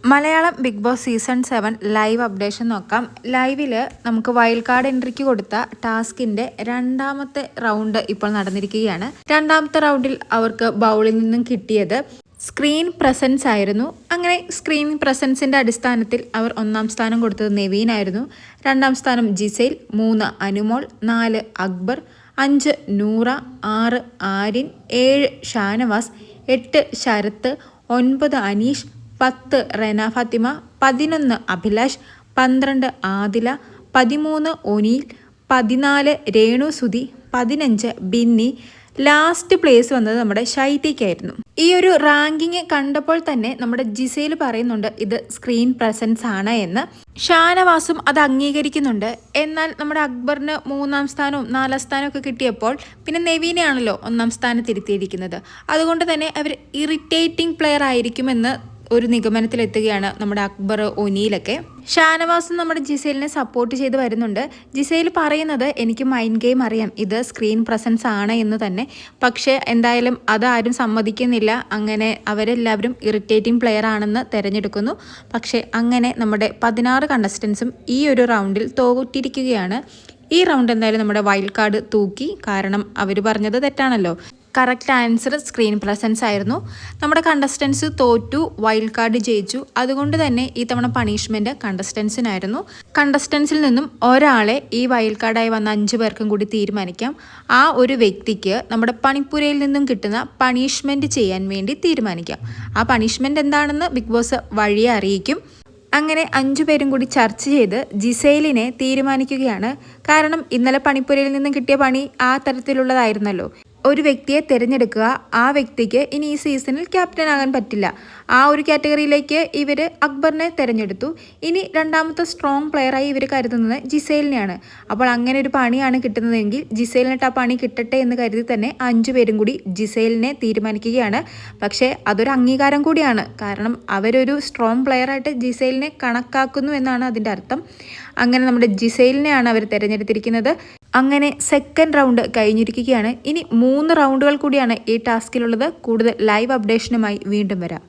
Malayalam Bigg Boss season 7 live updation നോക്കാം. ലൈവിൽ നമുക്ക് വൈൽഡ് കാർഡ് എൻട്രിക്ക് കൊടുത്ത ടാസ്കിൻ്റെ രണ്ടാമത്തെ റൗണ്ട് ഇപ്പോൾ നടന്നിരിക്കുകയാണ്. രണ്ടാമത്തെ റൗണ്ടിൽ അവർക്ക് ബൗളിൽ നിന്നും കിട്ടിയത് സ്ക്രീൻ പ്രസൻസ് ആയിരുന്നു. അങ്ങനെ സ്ക്രീൻ പ്രസൻസിൻ്റെ അടിസ്ഥാനത്തിൽ അവർ 1-ാം സ്ഥാനം കൊടുത്തത് നെവീനായിരുന്നു. 2-ാം സ്ഥാനം ജിസൈൽ, 3 അനുമോൾ, 4 അക്ബർ, 5 നൂറ, 6 ആര്യൻ, 7 ഷാനവാസ്, 8 ശരത്ത്, 9 അനീഷ്, 10 റെന ഫാത്തിമ, 11 അഭിലാഷ്, 12 ആദില, 13 ഒനീൽ, 14 രേണു സുധി, 15 ബിന്നി. ലാസ്റ്റ് പ്ലേസ് വന്നത് നമ്മുടെ ശൈത്യക്കായിരുന്നു. ഈ ഒരു റാങ്കിങ് കണ്ടപ്പോൾ തന്നെ നമ്മുടെ ജിസയിൽ പറയുന്നുണ്ട് ഇത് സ്ക്രീൻ പ്രസൻസ് ആണ് എന്ന്. ഷാനവാസും അത് അംഗീകരിക്കുന്നുണ്ട്. എന്നാൽ നമ്മുടെ അക്ബറിന് 3-ാം സ്ഥാനവും 4-ാം സ്ഥാനവും ഒക്കെ കിട്ടിയപ്പോൾ പിന്നെ നെവീനെയാണല്ലോ 1-ാം സ്ഥാനത്തിരുത്തിയിരിക്കുന്നത്. അതുകൊണ്ട് തന്നെ അവർ ഇറിറ്റേറ്റിംഗ് പ്ലെയർ ആയിരിക്കുമെന്ന് ഒരു നിഗമനത്തിലെത്തുകയാണ് നമ്മുടെ അക്ബർ, ഒനീലൊക്കെ. ഷാനവാസും നമ്മുടെ ജിസൈലിനെ സപ്പോർട്ട് ചെയ്ത് വരുന്നുണ്ട്. ജിസൈൽ പറയുന്നത് എനിക്ക് മൈൻഡ് ഗെയിം അറിയാം, ഇത് സ്ക്രീൻ പ്രസൻസ് ആണ് എന്ന് തന്നെ. പക്ഷേ എന്തായാലും അതാരും സമ്മതിക്കുന്നില്ല. അങ്ങനെ അവരെല്ലാവരും ഇറിറ്റേറ്റിംഗ് പ്ലെയർ ആണെന്ന് തിരഞ്ഞെടുക്കുന്നു. പക്ഷേ അങ്ങനെ നമ്മുടെ 16 കണ്ടസ്റ്റൻസും ഈ ഒരു റൗണ്ടിൽ തോറ്റിരിക്കുകയാണ്. ഈ റൗണ്ട് എന്തായാലും നമ്മുടെ വൈൽഡ് കാർഡ് തൂക്കി. കാരണം അവർ പറഞ്ഞത് തെറ്റാണല്ലോ. കറക്റ്റ് ആൻസർ സ്ക്രീൻ പ്രസൻസ് ആയിരുന്നു. നമ്മുടെ കണ്ടസ്റ്റൻസ് തോറ്റു, വൈൽഡ് കാർഡ് ജയിച്ചു. അതുകൊണ്ട് തന്നെ ഈ തവണ പണിഷ്മെൻറ്റ് കണ്ടസ്റ്റൻസിനായിരുന്നു. കണ്ടസ്റ്റൻസിൽ നിന്നും ഒരാളെ ഈ വൈൽഡ് കാർഡായി വന്ന 5 പേർക്കും കൂടി തീരുമാനിക്കാം. ആ ഒരു വ്യക്തിക്ക് നമ്മുടെ പണിപ്പുരയിൽ നിന്നും കിട്ടുന്ന പണിഷ്മെൻറ്റ് ചെയ്യാൻ വേണ്ടി തീരുമാനിക്കാം. ആ പണിഷ്മെൻറ്റ് എന്താണെന്ന് ബിഗ് ബോസ് വഴിയെ അറിയിക്കും. അങ്ങനെ 5 പേരും കൂടി ചർച്ച ചെയ്ത് ജിസൈലിനെ തീരുമാനിക്കുകയാണ്. കാരണം ഇന്നലെ പണിപ്പുരയിൽ നിന്നും കിട്ടിയ പണി ആ തരത്തിലുള്ളതായിരുന്നല്ലോ. ഒരു വ്യക്തിയെ തിരഞ്ഞെടുക്കുക, ആ വ്യക്തിക്ക് ഇനി ഈ സീസണിൽ ക്യാപ്റ്റൻ ആകാൻ പറ്റില്ല. ആ ഒരു കാറ്റഗറിയിലേക്ക് ഇവർ അക്ബറിനെ തിരഞ്ഞെടുത്തു. ഇനി രണ്ടാമത്തെ സ്ട്രോങ് പ്ലെയറായി ഇവർ കരുതുന്നത് ജിസൈലിനെയാണ്. അപ്പോൾ അങ്ങനെ ഒരു പണിയാണ് കിട്ടുന്നതെങ്കിൽ ജിസൈലിനിട്ട് ആ പണി കിട്ടട്ടെ എന്ന് കരുതി തന്നെ 5 പേരും കൂടി ജിസൈലിനെ തീരുമാനിക്കുകയാണ്. പക്ഷേ അതൊരു അംഗീകാരം കൂടിയാണ്. കാരണം അവരൊരു സ്ട്രോങ് പ്ലെയറായിട്ട് ജിസൈലിനെ കണക്കാക്കുന്നു എന്നാണ് അതിൻ്റെ അർത്ഥം. അങ്ങനെ നമ്മുടെ ജിസൈലിനെയാണ് അവർ തിരഞ്ഞെടുത്തിരിക്കുന്നത്. അങ്ങനെ സെക്കൻഡ് റൗണ്ട് കഴിഞ്ഞിരിക്കുകയാണ്. ഇനി 3 റൗണ്ടുകൾ കൂടിയാണ് ഈ ടാസ്കിലുള്ളത്. കൂടുതൽ ലൈവ് അപ്ഡേഷനുമായി വീണ്ടും വരാം.